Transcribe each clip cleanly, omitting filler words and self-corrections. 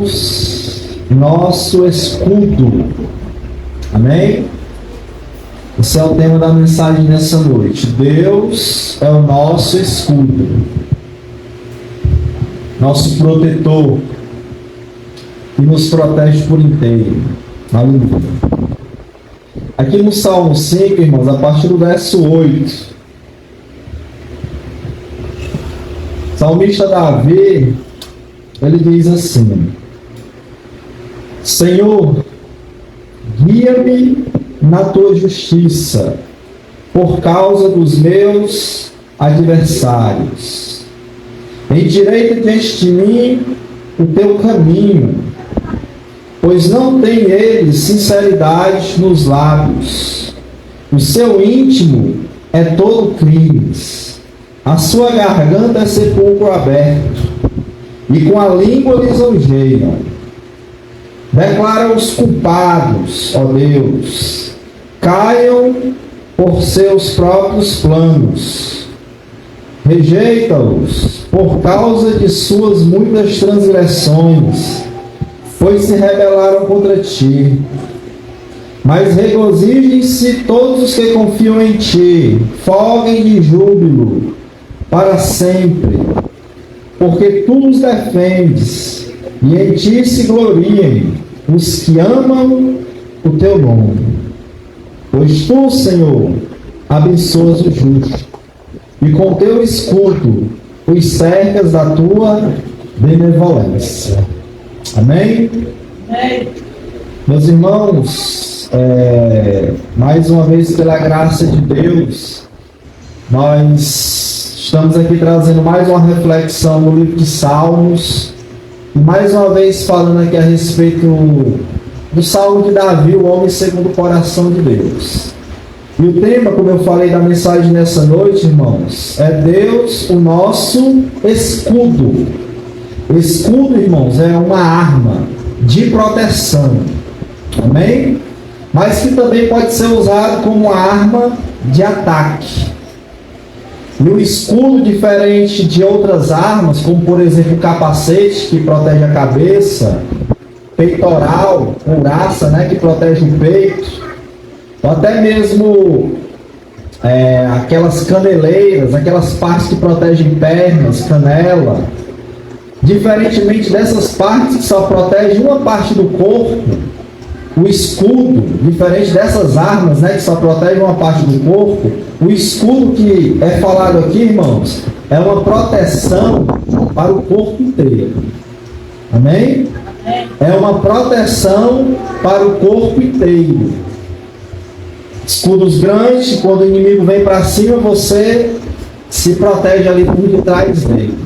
Deus, nosso escudo. Amém? Esse é o tema da mensagem nessa noite. Deus é o nosso escudo, nosso protetor, que nos protege por inteiro. Aleluia. Aqui no Salmo 5, irmãos, a partir do verso 8, o salmista Davi, ele diz assim: Senhor, guia-me na tua justiça, por causa dos meus adversários. Endireita diante de mim o teu caminho, pois não tem eles sinceridade nos lábios. O seu íntimo é todo crimes. A sua garganta é sepulcro aberto, e com a língua lisonjeiam. Declara os culpados, ó Deus, caiam por seus próprios planos. Rejeita-os por causa de suas muitas transgressões, pois se rebelaram contra ti. Mas regozijem-se todos os que confiam em ti, folguem de júbilo para sempre, porque tu os defendes, e em ti se gloriem os que amam o teu nome. Pois tu, Senhor, abençoas o justo, e com teu escudo os cercas da tua benevolência. Amém? Amém. Meus irmãos, mais uma vez, pela graça de Deus, nós estamos aqui trazendo mais uma reflexão no livro de Salmos, e mais uma vez falando aqui a respeito do Salmo de Davi, o homem segundo o coração de Deus. E o tema, como eu falei da mensagem nessa noite, irmãos, é Deus, o nosso escudo. Escudo, irmãos, é uma arma de proteção. Amém? Mas que também pode ser usado como arma de ataque. E o escudo, diferente de outras armas, como por exemplo o capacete, que protege a cabeça, peitoral, couraça, que protege o peito, ou até mesmo aquelas caneleiras, aquelas partes que protegem pernas, canela. Diferentemente dessas partes que só protegem uma parte do corpo, o escudo, diferente dessas armas, que só protegem uma parte do corpo, o escudo que é falado aqui, irmãos, é uma proteção para o corpo inteiro. Amém? É uma proteção para o corpo inteiro. Escudos grandes, quando o inimigo vem para cima, você se protege ali por detrás dele.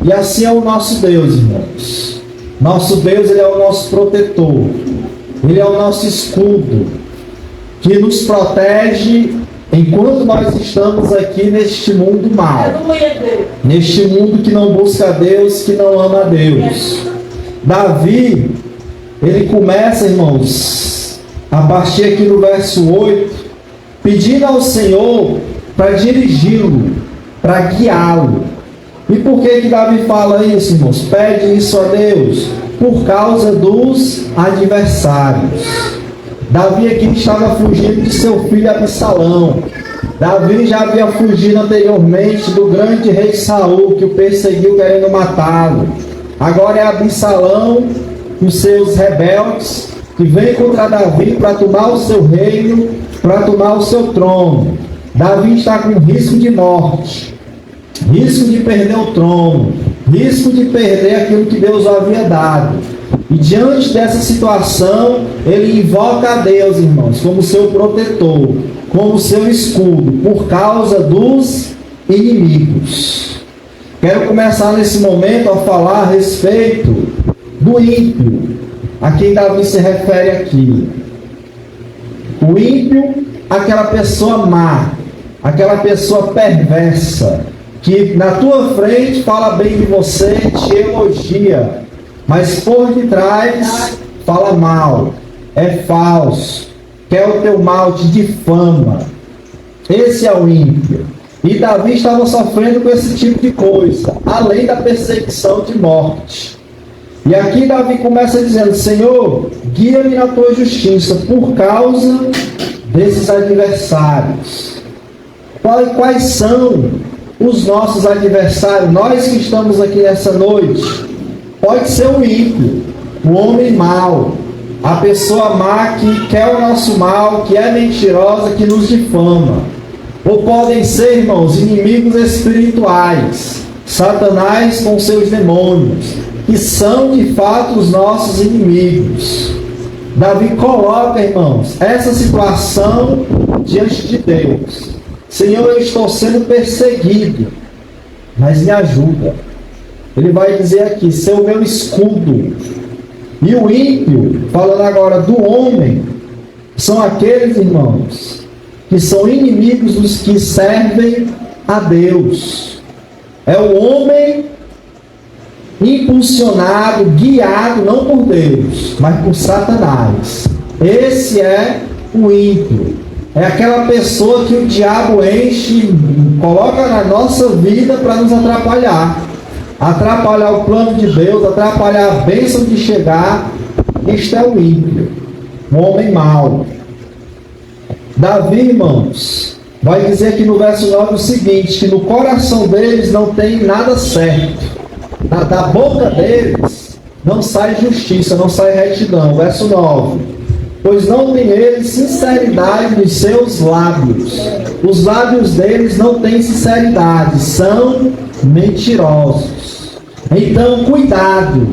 E assim é o nosso Deus, irmãos. Nosso Deus, Ele é o nosso protetor. Ele é o nosso escudo, que nos protege enquanto nós estamos aqui neste mundo mau. Neste mundo que não busca a Deus, que não ama a Deus. Davi, ele começa, irmãos, a partir aqui do verso 8, pedindo ao Senhor para dirigi-lo, para guiá-lo. E por que Davi fala isso, irmãos? Pede isso a Deus por causa dos adversários. Davi aqui estava fugindo de seu filho Absalão. Davi já havia fugido anteriormente do grande rei Saul, que o perseguiu querendo matá-lo. Agora é Absalão, os seus rebeldes, que vem contra Davi para tomar o seu reino, para tomar o seu trono. Davi está com risco de morte, risco de perder o trono, risco de perder aquilo que Deus havia dado. E diante dessa situação, ele invoca a Deus, irmãos, como seu protetor, como seu escudo, por causa dos inimigos. Quero começar nesse momento a falar a respeito do ímpio, a quem Davi se refere aqui. O ímpio, aquela pessoa má, aquela pessoa perversa, que na tua frente fala bem de você, te elogia, mas por detrás fala mal, é falso, quer o teu mal, te difama. Esse é o ímpio. E Davi estava sofrendo com esse tipo de coisa, além da perseguição de morte. E aqui Davi começa dizendo: Senhor, guia-me na tua justiça por causa desses adversários. Quais são os nossos adversários? Nós que estamos aqui nessa noite. Pode ser o ímpio, o homem mau, a pessoa má que quer o nosso mal, que é mentirosa, que nos difama. Ou podem ser, irmãos, inimigos espirituais, Satanás com seus demônios, que são de fato os nossos inimigos. Davi coloca, irmãos, essa situação diante de Deus. Senhor, eu estou sendo perseguido, mas me ajuda. Ele vai dizer aqui: ser o meu escudo. E o ímpio, falando agora do homem, são aqueles, irmãos, que são inimigos dos que servem a Deus. É o homem impulsionado, guiado, não por Deus, mas por Satanás. Esse é o ímpio. É aquela pessoa que o diabo enche, coloca na nossa vida para nos atrapalhar. Atrapalhar o plano de Deus, atrapalhar a bênção de chegar. Isto é o ímpio, o homem mau. Davi, irmãos, vai dizer aqui no verso 9 o seguinte: que no coração deles não tem nada certo. Da boca deles não sai justiça, não sai retidão. Verso 9: pois não tem eles sinceridade nos seus lábios. Os lábios deles não têm sinceridade, são mentirosos. Então, cuidado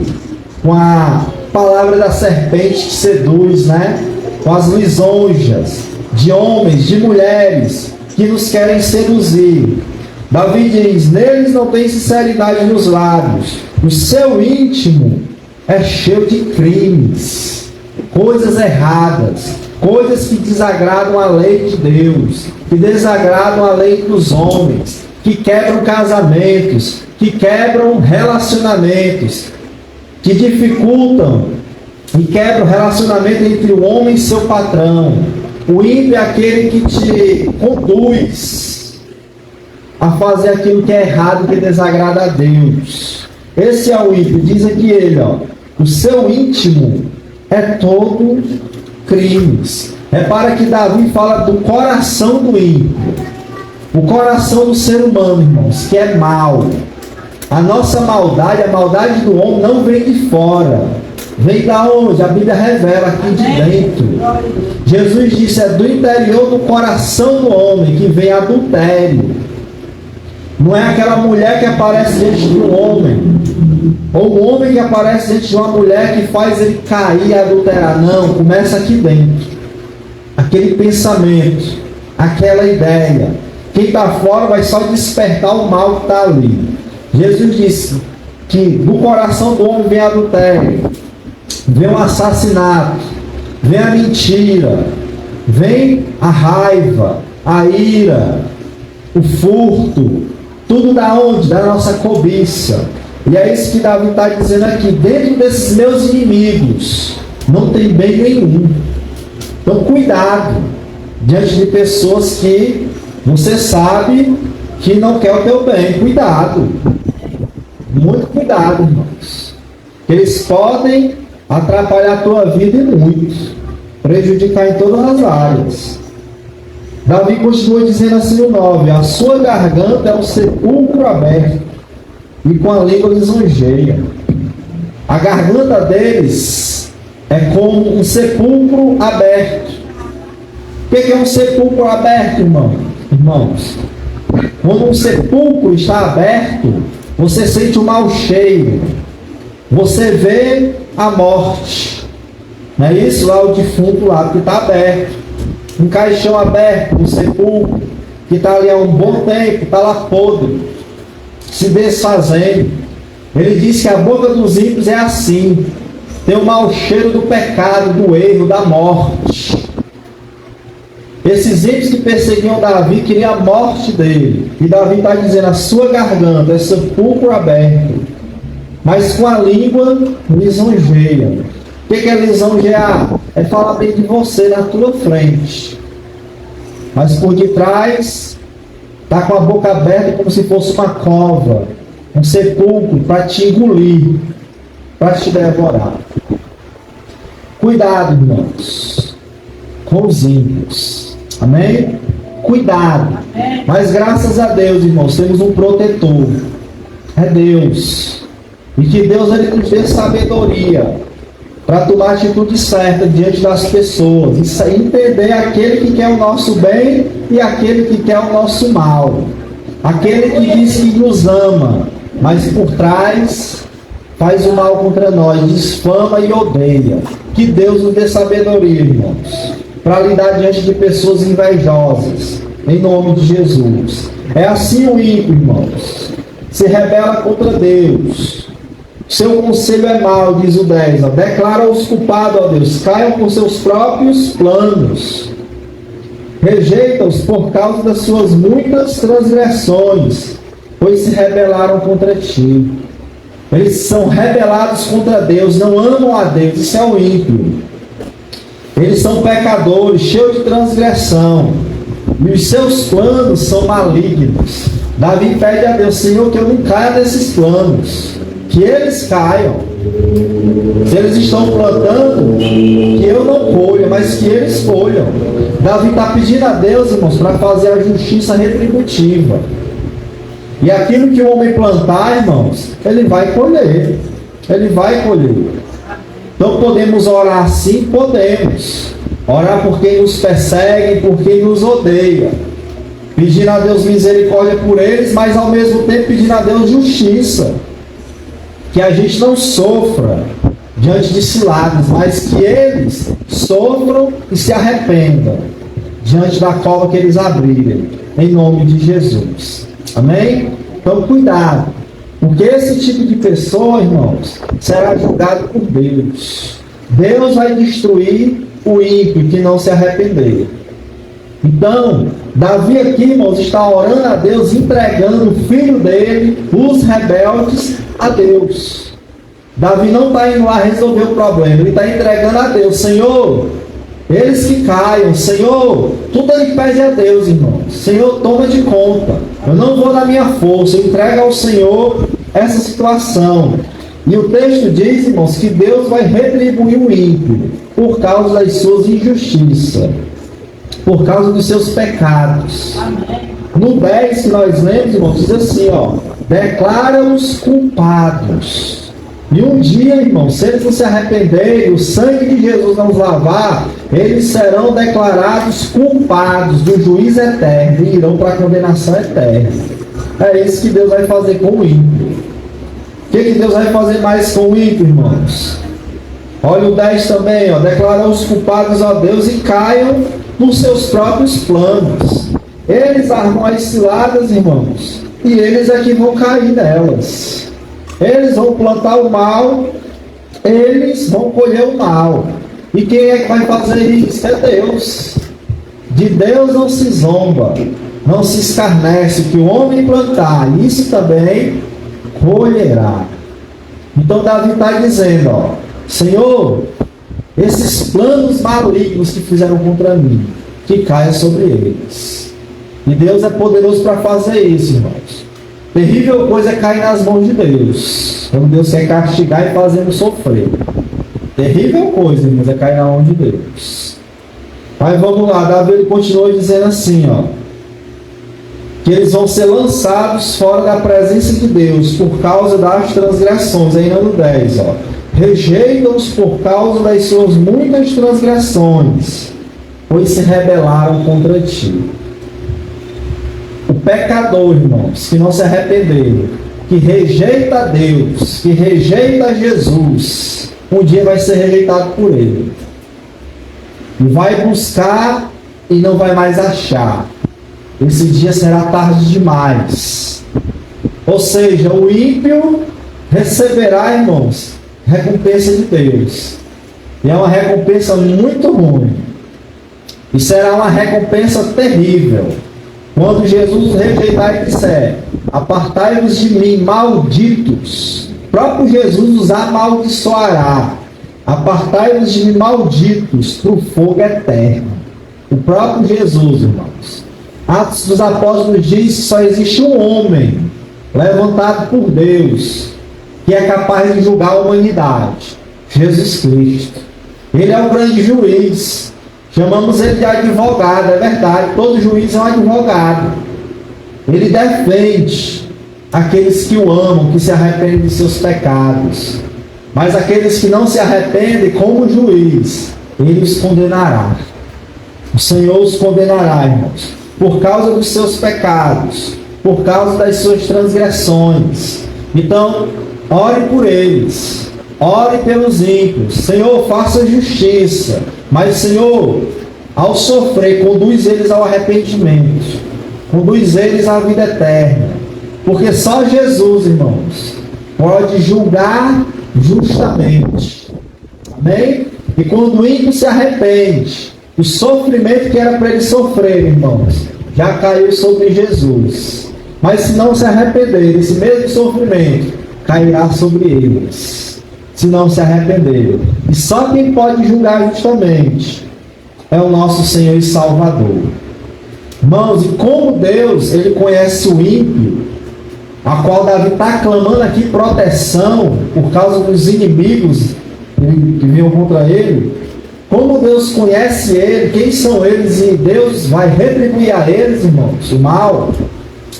com a palavra da serpente que seduz, né? Com as lisonjas de homens, de mulheres que nos querem seduzir. Davi diz: neles não tem sinceridade nos lábios, o seu íntimo é cheio de crimes, coisas erradas, coisas que desagradam a lei de Deus, que desagradam a lei dos homens, que quebram casamentos, que quebram relacionamentos, que dificultam e quebram o relacionamento entre o homem e seu patrão. O ímpio é aquele que te conduz a fazer aquilo que é errado, que desagrada a Deus. Esse é o ímpio. Diz aqui ele, o seu íntimo é todo crimes. Repara que Davi fala do coração do ímpio. O coração do ser humano, irmãos, que é mau. A nossa maldade, a maldade do homem não vem de fora. Vem da onde? A Bíblia revela aqui de dentro. Jesus disse: é do interior do coração do homem que vem adultério. Não é aquela mulher que aparece diante de um homem, ou um homem que aparece diante de uma mulher que faz ele cair e adulterar. Não, começa aqui dentro. Aquele pensamento, aquela ideia. Quem está fora vai só despertar o mal que está ali. Jesus disse que do coração do homem vem adultério, vem o assassinato, vem a mentira, vem a raiva, a ira, o furto. Tudo da onde? Da nossa cobiça. E é isso que Davi está dizendo aqui: dentro desses meus inimigos não tem bem nenhum. Então cuidado diante de pessoas que você sabe que não quer o teu bem. Cuidado, muito cuidado, irmãos. Eles podem atrapalhar a tua vida e muito, prejudicar em todas as áreas. Davi continua dizendo assim no 9: a sua garganta é um sepulcro aberto, e com a língua lisonjeia. A garganta deles é como um sepulcro aberto. O que é um sepulcro aberto, irmãos? Quando um sepulcro está aberto, você sente um mau cheiro, você vê a morte. Não é isso? Lá o defunto lá, que está aberto. Um caixão aberto, um sepulcro, que está ali há um bom tempo, está lá podre, se desfazendo. Ele diz que a boca dos ímpios é assim, tem o mau cheiro do pecado, do erro, da morte. Esses ímpios que perseguiam Davi queriam a morte dele. E Davi está dizendo: a sua garganta é sepulcro aberto, mas com a língua lisonjeia. O que é lisonjear? É falar bem de você na tua frente, mas por detrás está com a boca aberta como se fosse uma cova, um sepulcro para te engolir. para te devorar. Cuidado, irmãos, com os ímpios. Amém? Cuidado. Mas graças a Deus, irmãos, temos um protetor. É Deus. E que Deus ele nos dê sabedoria para tomar a atitude certa diante das pessoas. E entender aquele que quer o nosso bem e aquele que quer o nosso mal. Aquele que diz que nos ama, mas por trás faz o mal contra nós, difama e odeia. Que Deus nos dê sabedoria, irmãos, para lidar diante de pessoas invejosas, em nome de Jesus. É assim o ímpio, irmãos, se rebela contra Deus. Seu conselho é mau, diz o 10. Declara-os culpados, ó Deus, caiam por seus próprios planos. Rejeita-os por causa das suas muitas transgressões, pois se rebelaram contra ti. Eles são rebelados contra Deus, não amam a Deus. Isso é o ímpio. Eles são pecadores, cheios de transgressão, e os seus planos são malignos. Davi pede a Deus: Senhor, que eu não caia nesses planos, que eles caiam. Se eles estão plantando, que eu não colha, mas que eles colham. Davi está pedindo a Deus, irmãos, para fazer a justiça retributiva. E aquilo que o homem plantar, irmãos, ele vai colher. Ele vai colher. Então podemos orar sim? Podemos. Orar por quem nos persegue, por quem nos odeia. Pedindo a Deus misericórdia por eles, mas ao mesmo tempo pedindo a Deus justiça. Que a gente não sofra diante de ciladas, mas que eles sofram e se arrependam diante da cova que eles abrirem, em nome de Jesus. Amém? Então cuidado, porque esse tipo de pessoa, irmãos, será julgado por Deus. Deus vai destruir o ímpio que não se arrepender. Então, Davi aqui, irmãos, está orando a Deus, entregando o filho dele, os rebeldes, a Deus. Davi não está indo lá resolver o problema, ele está entregando a Deus. Senhor, eles que caiam, Senhor, tudo ele pede a Deus, irmãos. Senhor, toma de conta. Eu não vou na minha força, eu entrego ao Senhor essa situação. E o texto diz, irmãos, que Deus vai retribuir o ímpio por causa das suas injustiças, por causa dos seus pecados. No 10 que nós lemos, irmãos, diz assim, ó: declara-os culpados. E um dia, irmãos, se eles não se arrependerem, o sangue de Jesus não os lavar, eles serão declarados culpados do juízo eterno e irão para a condenação eterna. É isso que Deus vai fazer com o ímpio. O que Deus vai fazer mais com o ímpio, irmãos? Olha o 10 também, ó: declara os culpados a Deus e caiam nos seus próprios planos. Eles armam as ciladas, irmãos, e eles é que vão cair nelas. Eles vão plantar o mal, eles vão colher o mal. E quem é que vai fazer isso? É Deus. De Deus não se zomba, não se escarnece. O que o homem plantar, isso também colherá. Então Davi está dizendo, ó: Senhor, esses planos malignos que fizeram contra mim, que caia sobre eles. E Deus é poderoso para fazer isso, irmãos. Terrível coisa é cair nas mãos de Deus, quando Deus quer castigar e fazendo sofrer. Terrível coisa, irmãos, é cair na mão de Deus. Aí vamos lá, Davi ele continua dizendo assim, ó: que eles vão ser lançados fora da presença de Deus por causa das transgressões. Ainda no 10, ó: rejeita-os por causa das suas muitas transgressões, pois se rebelaram contra ti. O pecador, irmãos, que não se arrependeu, que rejeita a Deus, que rejeita Jesus, um dia vai ser rejeitado por ele. E vai buscar e não vai mais achar. Esse dia será tarde demais. Ou seja, o ímpio receberá, irmãos, recompensa de Deus. E é uma recompensa muito ruim. E será uma recompensa terrível. Quando Jesus rejeitar e disser: apartai-vos de mim, malditos. O próprio Jesus os amaldiçoará. Apartai-vos de mim, malditos, para o fogo eterno. O próprio Jesus, irmãos. Atos dos Apóstolos diz que só existe um homem levantado por Deus, que é capaz de julgar a humanidade? Jesus Cristo. Ele é o grande juiz. Chamamos ele de advogado, é verdade. Todo juiz é um advogado. Ele defende aqueles que o amam, que se arrependem de seus pecados. Mas aqueles que não se arrependem, como juiz, ele os condenará. O Senhor os condenará, irmãos, por causa dos seus pecados, por causa das suas transgressões. Então, ore por eles, ore pelos ímpios. Senhor, faça justiça, mas, Senhor, ao sofrer, conduz eles ao arrependimento, conduz eles à vida eterna, porque só Jesus, irmãos, pode julgar justamente. Amém? E quando o ímpio se arrepende, o sofrimento que era para ele sofrer, irmãos, já caiu sobre Jesus. Mas se não se arrepender, esse mesmo sofrimento cairá sobre eles, se não se arrepender. E só quem pode julgar justamente é o nosso Senhor e Salvador. Irmãos, e como Deus, ele conhece o ímpio, a qual Davi está clamando aqui proteção por causa dos inimigos que vinham contra ele. Como Deus conhece ele, quem são eles, e Deus vai retribuir a eles, irmãos, o mal.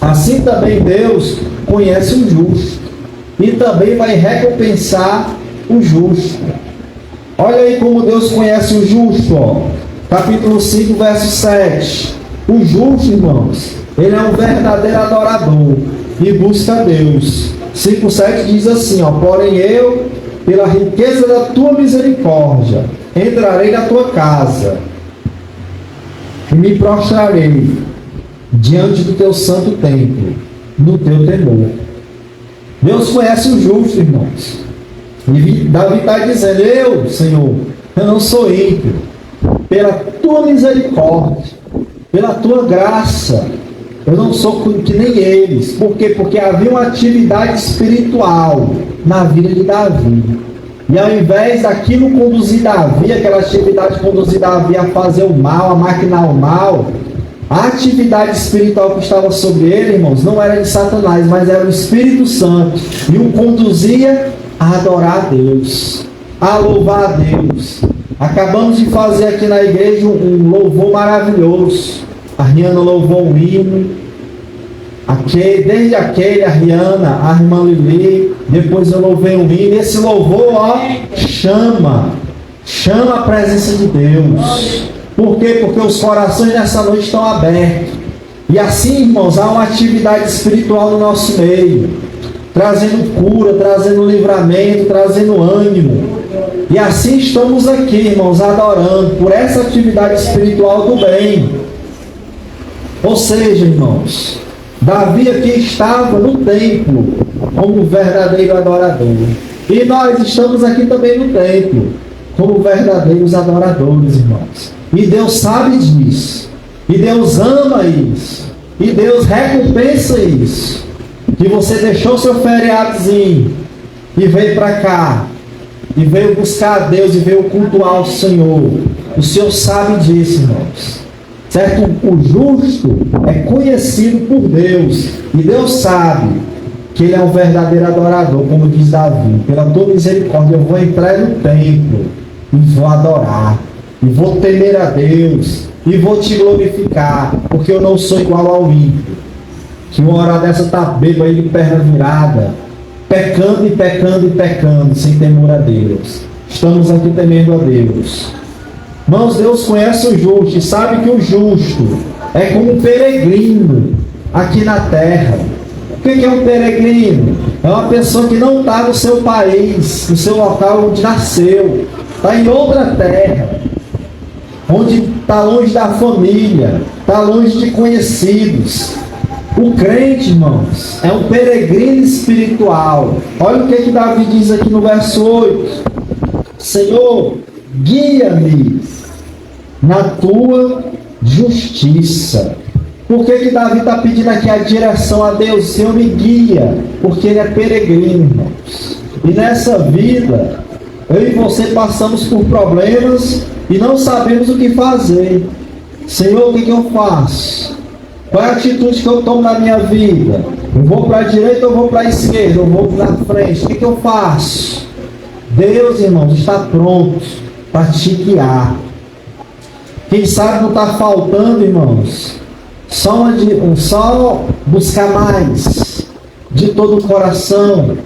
Assim também Deus conhece o justo e também vai recompensar o justo. Olha aí como Deus conhece o justo, ó. Capítulo 5, verso 7. O justo, irmãos, ele é um verdadeiro adorador e busca a Deus. 5,7 diz assim, ó: porém eu, pela riqueza da tua misericórdia, entrarei na tua casa e me prostrarei diante do teu santo templo, no teu temor. Deus conhece o justo, irmãos. E Davi está dizendo: eu, Senhor, eu não sou ímpio. Pela tua misericórdia, pela tua graça, eu não sou que nem eles. Por quê? Porque havia uma atividade espiritual na vida de Davi. E ao invés daquilo conduzir Davi, aquela atividade conduzir Davi a fazer o mal, a maquinar o mal, a atividade espiritual que estava sobre ele, irmãos, não era de Satanás, mas era o Espírito Santo. E o conduzia a adorar a Deus, a louvar a Deus. Acabamos de fazer aqui na igreja um louvor maravilhoso. A Riana louvou um hino. Desde aquele, a Riana, a irmã Lili, depois eu louvei um hino. Esse louvor, ó, chama a presença de Deus. Por quê? Porque os corações nessa noite estão abertos. E assim, irmãos, há uma atividade espiritual no nosso meio, trazendo cura, trazendo livramento, trazendo ânimo. E assim estamos aqui, irmãos, adorando por essa atividade espiritual do bem. Ou seja, irmãos, Davi aqui estava no templo como verdadeiro adorador. E nós estamos aqui também no templo como verdadeiros adoradores, irmãos. E Deus sabe disso. E Deus ama isso. E Deus recompensa isso. Que você deixou seu feriadozinho e veio para cá. E veio buscar a Deus e veio cultuar o Senhor. O Senhor sabe disso, irmãos. Certo? O justo é conhecido por Deus. E Deus sabe que ele é um verdadeiro adorador, como diz Davi. Pela tua misericórdia eu vou entrar no templo e vou adorar. E vou temer a Deus. E vou te glorificar. Porque eu não sou igual ao ímpio. Que uma hora dessa está bêbado aí de perna virada. Pecando e pecando e pecando, sem temor a Deus. Estamos aqui temendo a Deus. Irmãos, Deus conhece o justo e sabe que o justo é como um peregrino aqui na terra. O que é um peregrino? É uma pessoa que não está no seu país, no seu local onde nasceu. Está em outra terra, onde está longe da família, está longe de conhecidos. O crente, irmãos, é um peregrino espiritual. Olha o que Davi diz aqui no verso 8. Senhor, guia-me na tua justiça. Por que Davi está pedindo aqui a direção a Deus? Senhor, me guia, porque ele é peregrino, irmãos. E nessa vida, eu e você passamos por problemas e não sabemos o que fazer. Senhor, o que eu faço? Qual é a atitude que eu tomo na minha vida? Eu vou para a direita ou vou para a esquerda? Eu vou na frente. O que eu faço? Deus, irmãos, está pronto para te guiar. Quem sabe não está faltando, irmãos, só buscar mais de todo o coração.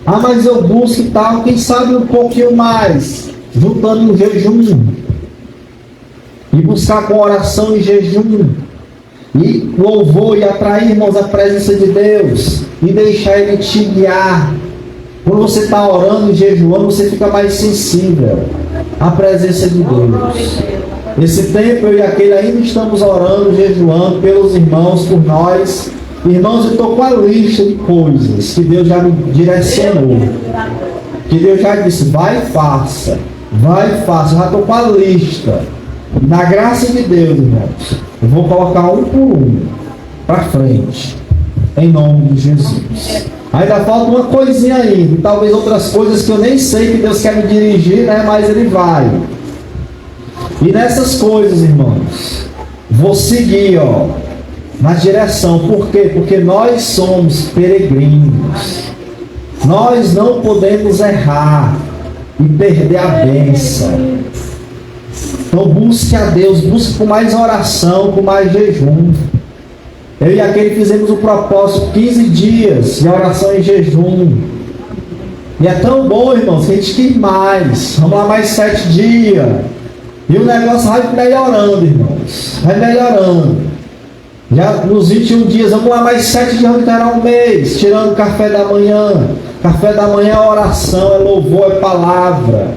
Ah, mas eu busco e tal. Quem sabe um pouquinho mais, juntando um jejum. E buscar com oração e jejum. E louvor e atrair, irmãos, a presença de Deus. E deixar Ele te guiar. Quando você está orando e jejuando, você fica mais sensível à presença de Deus. Nesse tempo, eu e aquele ainda estamos orando, jejuando pelos irmãos, por nós. Irmãos, eu estou com a lista de coisas que Deus já me direcionou. Que Deus já disse, vai e faça. Vai e faça. Eu já estou com a lista. E na graça de Deus, irmãos, eu vou colocar um por um para frente. Em nome de Jesus. Ainda falta uma coisinha ainda. E talvez outras coisas que eu nem sei que Deus quer me dirigir, né? Mas Ele vai. E nessas coisas, irmãos, vou seguir, na direção. Por quê? Porque nós somos peregrinos. Nós não podemos errar e perder a bênção. Então busque a Deus, busque com mais oração, com mais jejum. Eu e aquele fizemos o propósito 15 dias de oração e jejum. E é tão bom, irmãos, que a gente quer mais. Vamos lá mais 7 dias. E o negócio vai melhorando, irmãos. Vai melhorando. Já nos 21 dias, vamos lá mais 7 dias, vamos terá um mês. Tirando o café da manhã. Café da manhã é oração, é louvor, é palavra.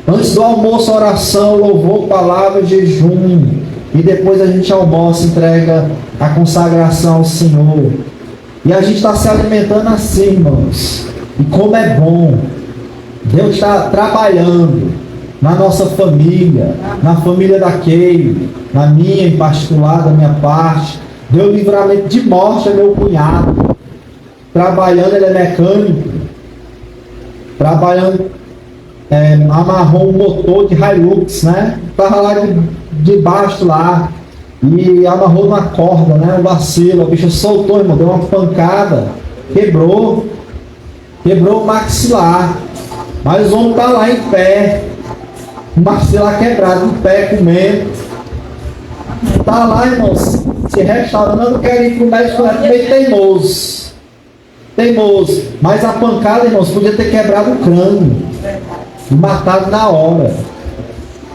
Antes do almoço, oração, louvor, palavra, jejum. E depois a gente almoça, entrega a consagração ao Senhor. E a gente está se alimentando assim, irmãos. E como é bom. Deus está trabalhando na nossa família, na família daquele, na minha em particular, da minha parte. Deu livramento de morte a meu cunhado. Trabalhando, ele é mecânico. Trabalhando, amarrou um motor de Hilux, né? Estava lá debaixo lá. E amarrou uma corda, né? Um vacilo. O bicho soltou, irmão. Deu uma pancada. Quebrou o maxilar. Mas o homem está lá em pé. O maxilar quebrado, em pé, comendo. Está lá, irmãos, se restaurando. Eu não quero ir para o médico, é meio teimoso. Mas a pancada, irmãos, podia ter quebrado o crânio. E matado na hora.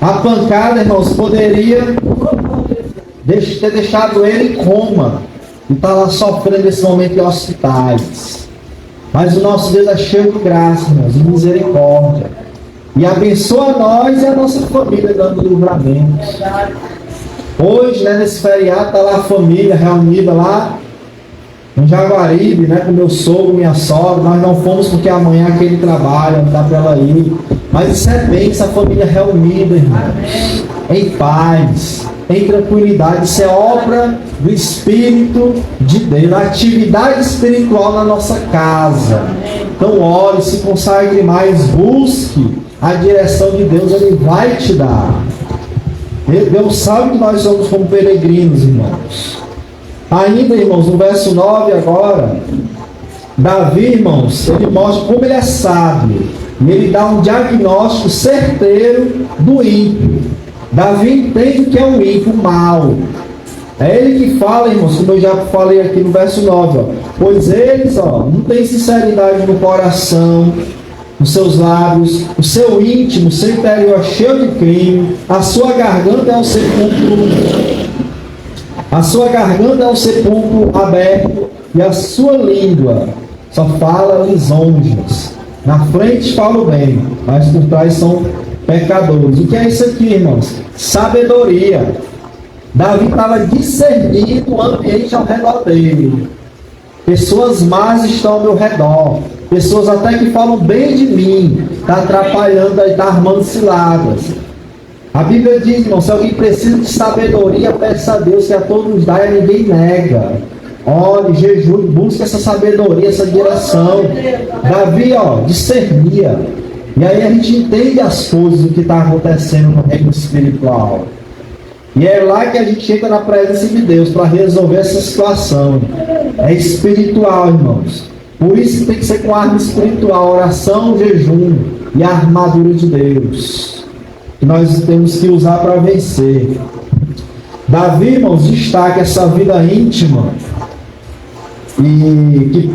A pancada, irmãos, poderia ter deixado ele em coma. E está lá sofrendo nesse momento em hospitais. Mas o nosso Deus é cheio de graça, irmãos, de misericórdia. E abençoa nós e a nossa família dando livramento. Hoje, né, nesse feriado, está lá a família reunida lá em Jaguaribe, né, com meu sogro, minha sogra. Nós não fomos porque amanhã aquele trabalho, não dá para ela ir. Mas isso é bem, essa família reunida, irmãos, em paz, em tranquilidade. Isso é obra do Espírito de Deus, atividade espiritual na nossa casa. Então ore, se consagre mais, busque a direção de Deus, Ele vai te dar. Deus sabe que nós somos como peregrinos, irmãos. Ainda, irmãos, no verso 9 agora, Davi, irmãos, ele mostra como ele é sábio. E ele dá um diagnóstico certeiro do ímpio. Davi entende o que é o ímpio, o mal. É ele que fala, irmãos, como eu já falei aqui no verso 9. Pois eles, não têm sinceridade no coração, nos seus lábios, o seu íntimo, o seu interior cheio de crime, a sua garganta é um sepulcro. A sua garganta é um sepulcro aberto e a sua língua só fala lisonjas. Na frente fala o bem, mas por trás são pecadores. O que é isso aqui, irmãos? Sabedoria. Davi estava discernindo o ambiente ao redor dele. Pessoas más estão ao meu redor. Pessoas até que falam bem de mim. Está atrapalhando, está armando ciladas. A Bíblia diz, irmão, se alguém precisa de sabedoria, peça a Deus que a todos dá e ninguém nega. Ore, jejue, busque essa sabedoria, essa direção. Davi, discernia. E aí a gente entende as coisas, o que está acontecendo no reino espiritual. E é lá que a gente entra na presença de Deus para resolver essa situação. É espiritual, irmãos. Por isso tem que ser com arma espiritual, oração, jejum e a armadura de Deus, que nós temos que usar para vencer. Davi, irmãos, destaca essa vida íntima e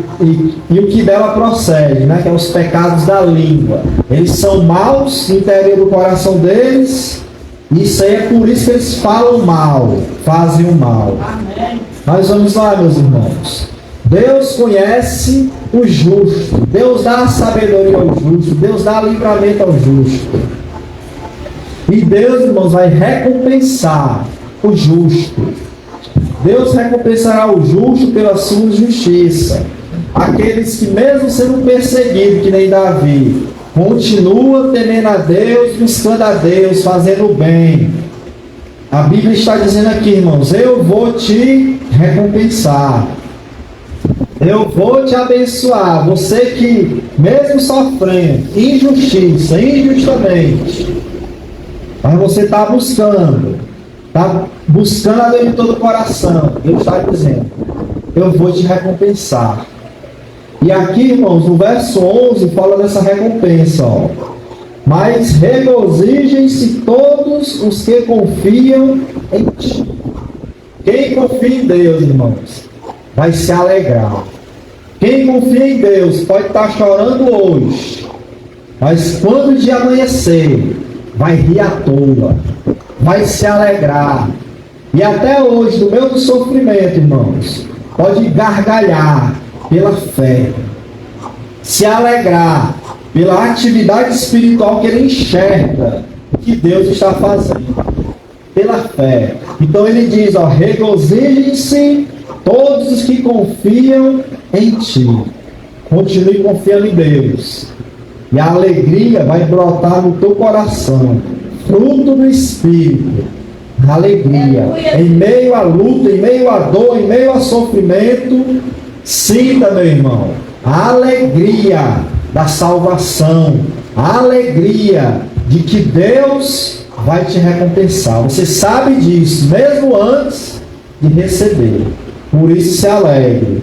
o que dela procede, né? Que é os pecados da língua. Eles são maus no interior do coração deles. Isso aí é por isso que eles falam mal, fazem o mal. Amém. Mas vamos lá, meus irmãos. Deus conhece o justo. Deus dá sabedoria ao justo. Deus dá livramento ao justo. E Deus, irmãos, vai recompensar o justo. Deus recompensará o justo pela sua justiça. Aqueles que, mesmo sendo perseguidos, que nem Davi, continua temendo a Deus, buscando a Deus, fazendo o bem. A Bíblia está dizendo aqui, irmãos, eu vou te recompensar. Eu vou te abençoar. Você que, mesmo sofrendo injustiça, injustamente, mas você está buscando a Deus de todo o coração. Deus está dizendo, eu vou te recompensar. E aqui, irmãos, no verso 11, fala dessa recompensa, ó. Mas regozijem-se todos os que confiam em ti. Quem confia em Deus, irmãos, vai se alegrar. Quem confia em Deus pode estar chorando hoje, mas quando o dia amanhecer, vai rir à toa, vai se alegrar. E até hoje, no meio do sofrimento, irmãos, pode gargalhar pela fé, se alegrar pela atividade espiritual que ele enxerga que Deus está fazendo, pela fé. Então ele diz, ó, regozijem-se todos os que confiam em ti. Continue confiando em Deus, e a alegria vai brotar no teu coração, fruto do Espírito. Alegria, em meio à luta, em meio à dor, em meio a sofrimento, sinta, meu irmão, a alegria da salvação, a alegria de que Deus vai te recompensar. Você sabe disso, mesmo antes de receber. Por isso se alegre,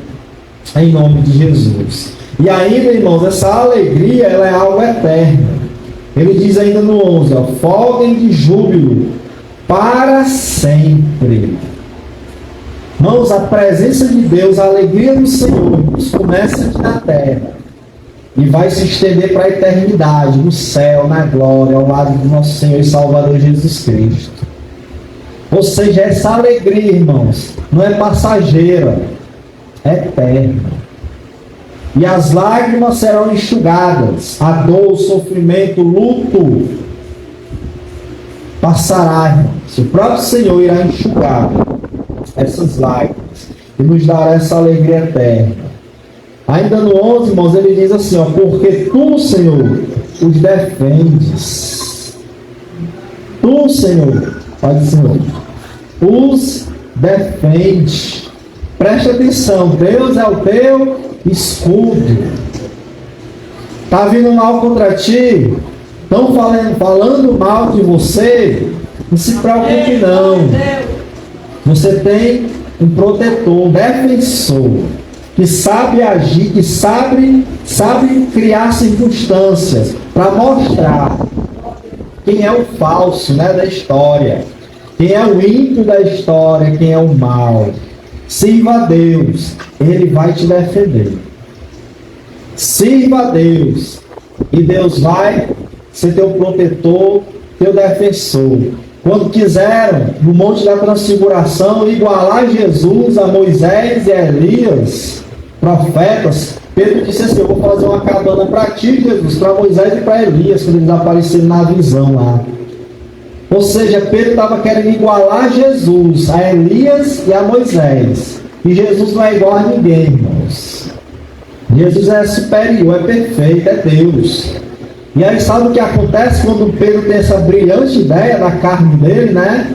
em nome de Jesus. E ainda, irmãos, essa alegria, ela é algo eterno. Ele diz ainda no 11, ó, folguem de júbilo para sempre. Irmãos, a presença de Deus, a alegria do Senhor, começa aqui na terra e vai se estender para a eternidade, no céu, na glória, ao lado do nosso Senhor e Salvador Jesus Cristo. Ou seja, essa alegria, irmãos, não é passageira, é eterna. E as lágrimas serão enxugadas, a dor, o sofrimento, o luto passará, irmãos. O próprio Senhor irá enxugar essas lágrimas e nos dará essa alegria eterna. Ainda no 11, irmãos, ele diz assim, ó, porque tu, Senhor, os defendes. Tu, Senhor, pode Senhor, os defende. Preste atenção, Deus é o teu escudo. Está vindo mal contra ti, estão falando mal de você, não se preocupe não. Você tem um protetor, um defensor, que sabe agir, que sabe criar circunstâncias para mostrar quem é o falso, né, da história, quem é o ímpio da história, quem é o mal. Sirva a Deus, Ele vai te defender. Sirva a Deus, e Deus vai ser teu protetor, teu defensor. Quando quiseram, no Monte da Transfiguração, igualar Jesus a Moisés e a Elias, profetas, Pedro disse assim, eu vou fazer uma cabana para ti, Jesus, para Moisés e para Elias, quando eles apareceram na visão lá. Ou seja, Pedro estava querendo igualar Jesus a Elias e a Moisés. E Jesus não é igual a ninguém, irmãos. Jesus é superior, é perfeito, é Deus. E aí sabe o que acontece quando Pedro tem essa brilhante ideia da carne dele, né?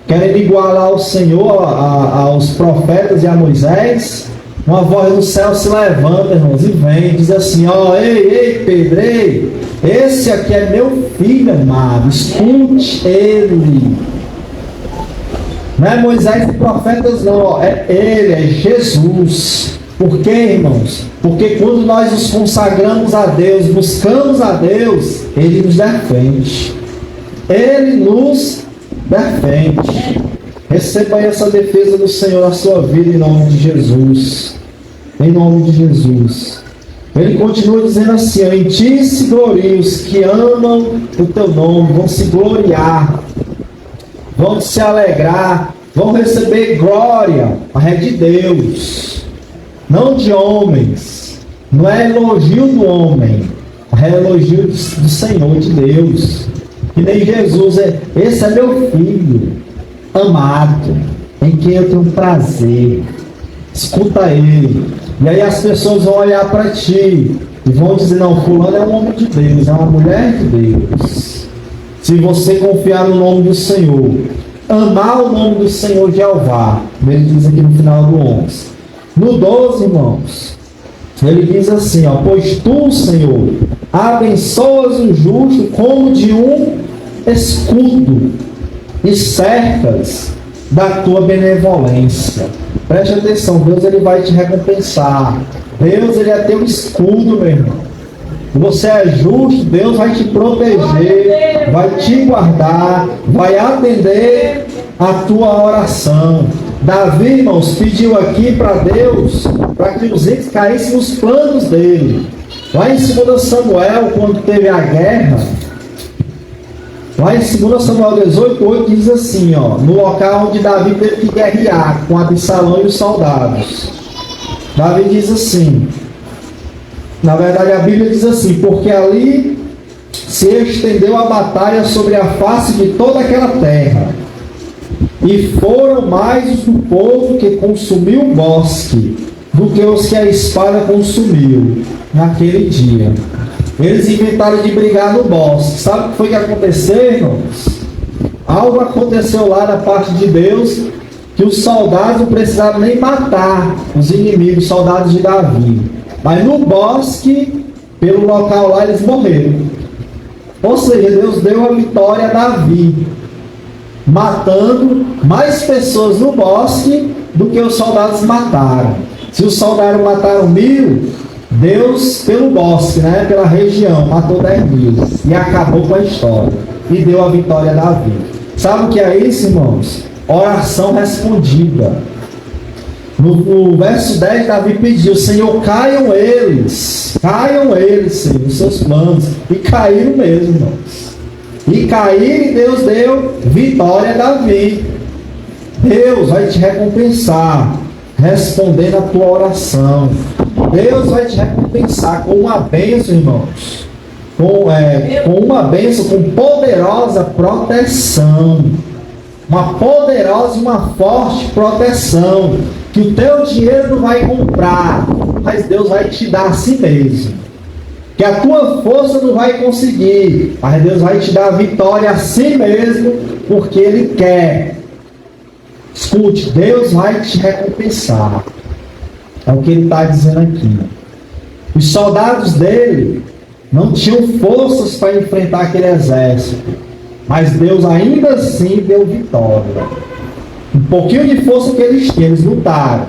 Querendo igualar ao Senhor, aos profetas e a Moisés. Uma voz do céu se levanta, irmãos, e vem, diz assim, ó, ei, Pedro, ei, esse aqui é meu filho amado, escute ele. Não é Moisés e profetas não, ó. É Ele, é Jesus. Por quê, irmãos? Porque quando nós nos consagramos a Deus, buscamos a Deus, Ele nos defende. Ele nos defende. Receba aí essa defesa do Senhor na sua vida, em nome de Jesus. Em nome de Jesus. Ele continua dizendo assim: em ti se gloriam os que amam o teu nome, vão se gloriar, vão se alegrar, vão receber glória, mas é de Deus, não de homens. Não é elogio do homem, é elogio do Senhor, de Deus. Que nem Jesus esse é meu filho amado, em quem eu tenho prazer. Escuta ele. E aí as pessoas vão olhar para ti e vão dizer: não, fulano é um homem de Deus, é uma mulher de Deus. Se você confiar no nome do Senhor, amar o nome do Senhor Jeová, ele diz aqui no final do 11. No 12, irmãos, ele diz assim, ó: pois tu, Senhor, abençoas o justo como de um escudo e cercas da tua benevolência. Preste atenção, Deus ele vai te recompensar. Deus ele é teu escudo, meu irmão. Você é justo, Deus vai te proteger, vai te guardar, vai atender a tua oração. Davi, irmãos, pediu aqui para Deus, para que os ímpios caíssem nos planos dele. Lá em 2 Samuel, quando teve a guerra, lá em 2 Samuel 18:8 diz assim, ó, no local onde Davi teve que guerrear com Absalão e os soldados. Davi diz assim, na verdade a Bíblia diz assim: porque ali se estendeu a batalha sobre a face de toda aquela terra, e foram mais os do povo que consumiu o bosque do que os que a espada consumiu naquele dia. Eles inventaram de brigar no bosque. Sabe o que foi que aconteceu, irmãos? Algo aconteceu lá da parte de Deus, que os soldados não precisaram nem matar os inimigos, soldados de Davi. Mas no bosque, pelo local lá, eles morreram. Ou seja, Deus deu a vitória a Davi, matando mais pessoas no bosque do que os soldados mataram. Se os soldados mataram 1000, Deus, pelo bosque, né, pela região, matou 10.000 e acabou com a história e deu a vitória a Davi. Sabe o que é isso, irmãos? Oração respondida. No verso 10, Davi pediu: Senhor, caiam eles, Senhor, nos seus planos. E caíram mesmo, irmãos. E caíram, e Deus deu vitória a Davi. Deus vai te recompensar respondendo a tua oração. Deus vai te recompensar com uma bênção, irmãos. Com uma bênção, com poderosa proteção. Uma poderosa e uma forte proteção. Que o teu dinheiro não vai comprar, mas Deus vai te dar a si mesmo. Que a tua força não vai conseguir, mas Deus vai te dar a vitória a si mesmo, porque Ele quer. Escute, Deus vai te recompensar. É o que Ele está dizendo aqui. Os soldados dele não tinham forças para enfrentar aquele exército, mas Deus ainda assim deu vitória. Um pouquinho de força que eles tinham, eles lutaram,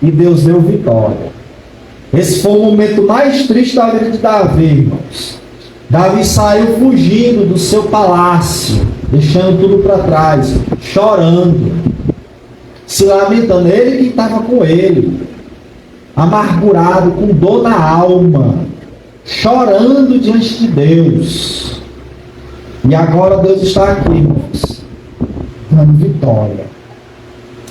e Deus deu vitória. Esse foi o momento mais triste da vida de Davi, irmãos. Davi saiu fugindo do seu palácio, deixando tudo para trás, chorando, se lamentando. Ele que estava com ele, amargurado, com dor na alma, chorando diante de Deus. E agora Deus está aqui, irmãos, dando vitória.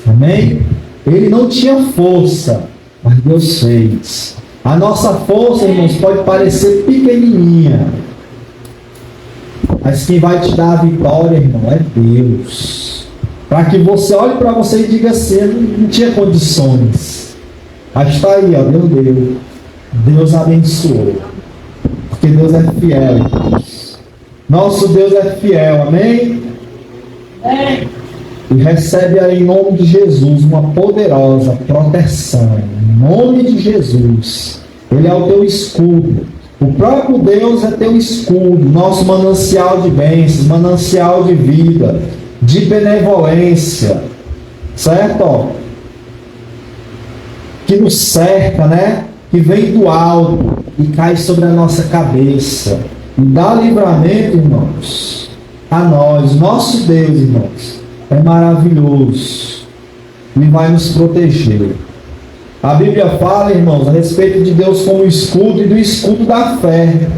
Amém? Ele não tinha força, mas Deus fez. A nossa força, irmãos, pode parecer pequenininha, mas quem vai te dar a vitória, irmão, é Deus. Para que você olhe para você e diga assim: eu não tinha condições, mas está aí, ó, Deus deu. Deus abençoou, porque Deus é fiel, irmãos. Nosso Deus é fiel, amém? E recebe aí em nome de Jesus uma poderosa proteção. Em nome de Jesus. Ele é o teu escudo. O próprio Deus é teu escudo, nosso manancial de bênçãos, manancial de vida, de benevolência. certo? Ó, que nos cerca, né? Que vem do alto e cai sobre a nossa cabeça. E dá livramento, irmãos, a nós. Nosso Deus, irmãos, é maravilhoso. Ele vai nos proteger. A Bíblia fala, irmãos, a respeito de Deus como escudo e do escudo da fé.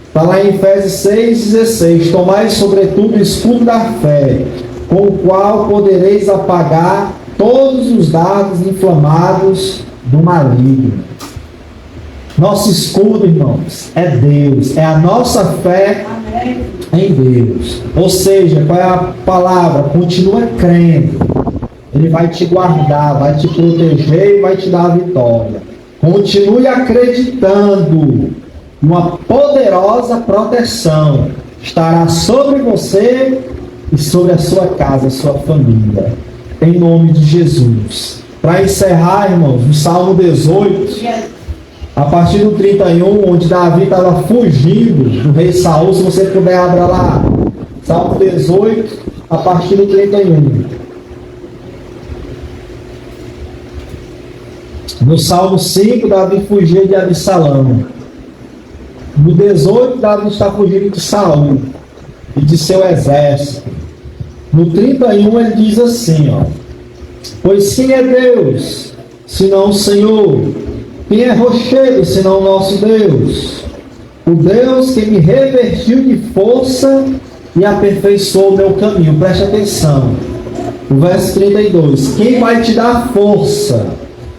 Está lá em Efésios 6,16. Tomai sobretudo o escudo da fé, com o qual podereis apagar todos os dardos inflamados do maligno. Nosso escudo, irmãos, é Deus. É a nossa fé em Deus. Ou seja, qual é a palavra? Continua crendo. Ele vai te guardar, vai te proteger e vai te dar a vitória. Continue acreditando. Uma poderosa proteção estará sobre você e sobre a sua casa, a sua família. Em nome de Jesus. Para encerrar, irmãos, no Salmo 18, a partir do 31, onde Davi estava fugindo do rei Saul, se você puder abrir lá, Salmo 18, a partir do 31. No Salmo 5, Davi fugia de Absalão. No 18, Davi está fugindo de Saul e de seu exército. No 31, ele diz assim, ó: pois quem é Deus, senão o Senhor? Quem é rochedo, senão o nosso Deus? O Deus que me revestiu de força e aperfeiçoou o meu caminho. Preste atenção. O verso 32. Quem vai te dar força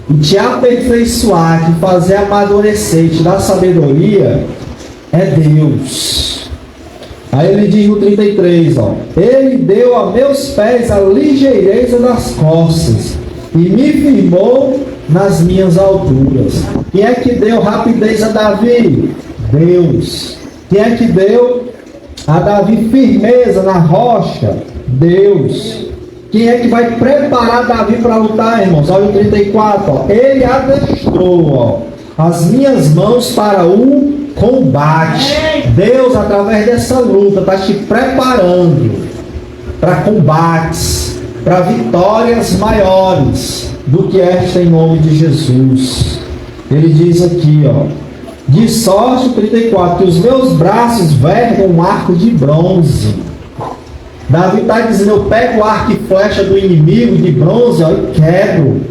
e te aperfeiçoar, te fazer amadurecer, te dar sabedoria, é Deus. Aí ele diz no 33, ó: ele deu a meus pés a ligeireza das costas e me firmou nas minhas alturas. Quem é que deu rapidez a Davi? Deus. Quem é que deu a Davi firmeza na rocha? Deus. Quem é que vai preparar Davi para lutar, irmãos? Olha o 34, ó. Ele adestrou, ó, as minhas mãos para o combate. Deus, através dessa luta, está te preparando para combates, para vitórias maiores do que esta, em nome de Jesus. Ele diz aqui, ó: de sorte, 34, que os meus braços vergam um arco de bronze. Davi está dizendo: eu pego o arco e flecha do inimigo de bronze, ó, e quebro.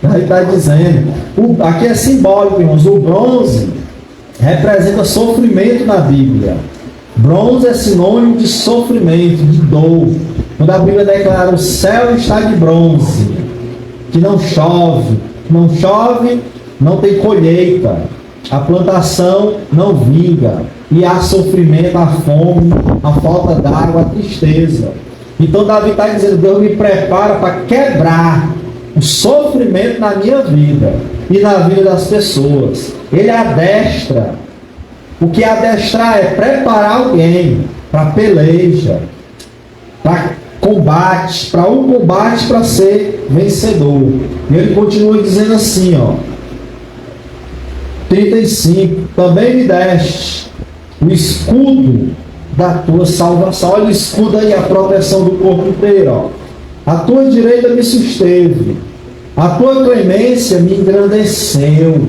Davi está dizendo, aqui é simbólico, irmãos. O bronze representa sofrimento na Bíblia. Bronze é sinônimo de sofrimento, de dor. Quando a Bíblia declara: o céu está de bronze, que não chove, não tem colheita, a plantação não vinga, e há sofrimento, a fome, a falta d'água, a tristeza. Então Davi está dizendo: Deus me prepara para quebrar o sofrimento na minha vida e na vida das pessoas. Ele adestra. O que adestrar é preparar alguém para peleja, para combate, para um combate para ser vencedor. E ele continua dizendo assim, ó: 35, também me deste o escudo da tua salvação. Olha o escudo aí, a proteção do corpo inteiro, ó. A tua direita me susteve, a tua clemência me engrandeceu.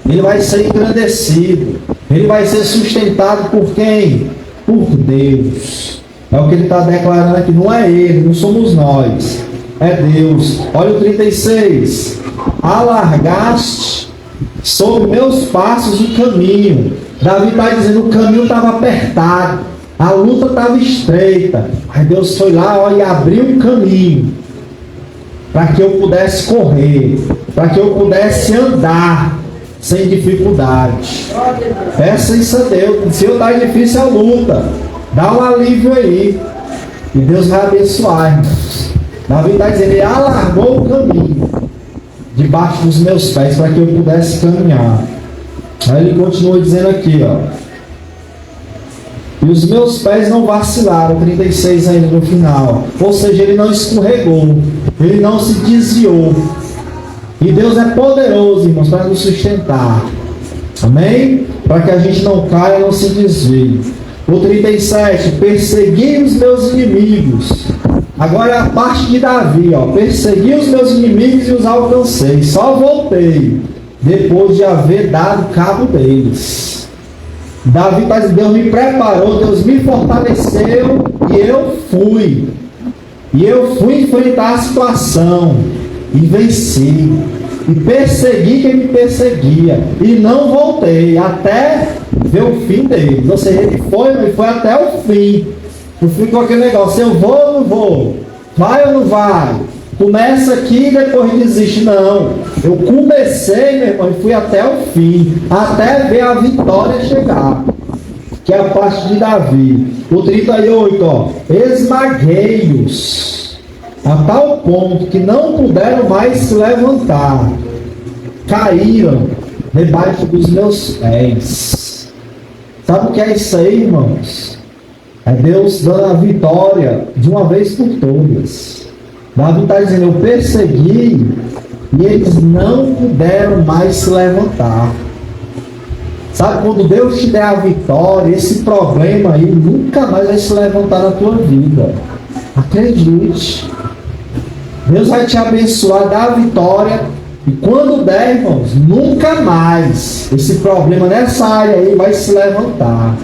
Ele vai ser engrandecido, ele vai ser sustentado por quem? Por Deus. É o que ele está declarando aqui. Não é ele, não somos nós, é Deus. Olha o 36. Alargaste sobre meus passos o caminho. Davi está dizendo: o caminho estava apertado, a luta estava estreita. Aí Deus foi lá, ó, e abriu um caminho para que eu pudesse correr, para que eu pudesse andar sem dificuldade. Peça isso a Deus. Se eu está difícil a luta, dá um alívio aí, e Deus vai abençoar, irmãos. Davi está dizendo: ele alargou o caminho debaixo dos meus pés para que eu pudesse caminhar. Aí ele continua dizendo aqui, ó: e os meus pés não vacilaram, 36 ainda no final. Ou seja, ele não escorregou, ele não se desviou. E Deus é poderoso, irmãos, para nos sustentar. Amém? Para que a gente não caia, não se desvie. O 37, persegui os meus inimigos, Agora a parte de Davi, ó. Persegui os meus inimigos e os alcancei. Só voltei depois de haver dado cabo deles. Davi está dizendo, Deus me preparou, Deus me fortaleceu e eu fui. E eu fui enfrentar a situação e venci. E persegui quem me perseguia. E não voltei até ver o fim deles. Ou seja, ele foi até o fim. Não ficou aquele negócio, eu vou ou não vou? Vai ou não vai? Começa aqui e depois desiste. Não. Eu comecei, meu irmão, e fui até o fim. Até ver a vitória chegar. Que é a parte de Davi. O 38, ó. Esmaguei-os a tal ponto que não puderam mais se levantar. Caíram debaixo dos meus pés. Sabe o que é isso aí, irmãos? É Deus dando a vitória de uma vez por todas. Davi está dizendo, eu persegui e eles não puderam mais se levantar. Sabe, quando Deus te der a vitória, esse problema aí nunca mais vai se levantar na tua vida. Acredite. Deus vai te abençoar, dar a vitória. E quando der, irmãos, nunca mais esse problema nessa área aí vai se levantar.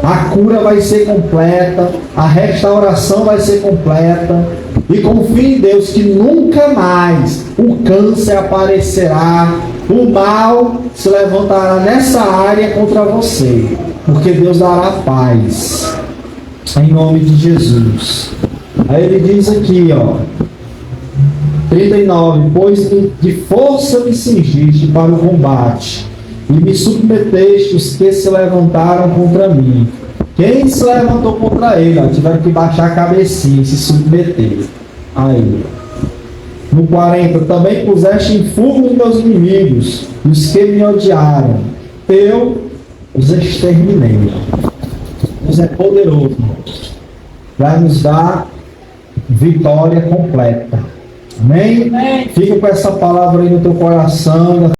A cura vai ser completa, a restauração vai ser completa. E confie em Deus que nunca mais o câncer aparecerá, o mal se levantará nessa área contra você, porque Deus dará paz, em nome de Jesus. Aí ele diz aqui, ó, 39, pois de força me cingiste para o combate, e me submeteste os que se levantaram contra mim. Quem se levantou contra ele, ó, tiveram que baixar a cabecinha e se submeter. Aí, no 40, também puseste em fuga os meus inimigos, e os que me odiaram, eu os exterminei. Deus é poderoso, vai nos dar vitória completa. Amém? Amém? Fica com essa palavra aí no teu coração.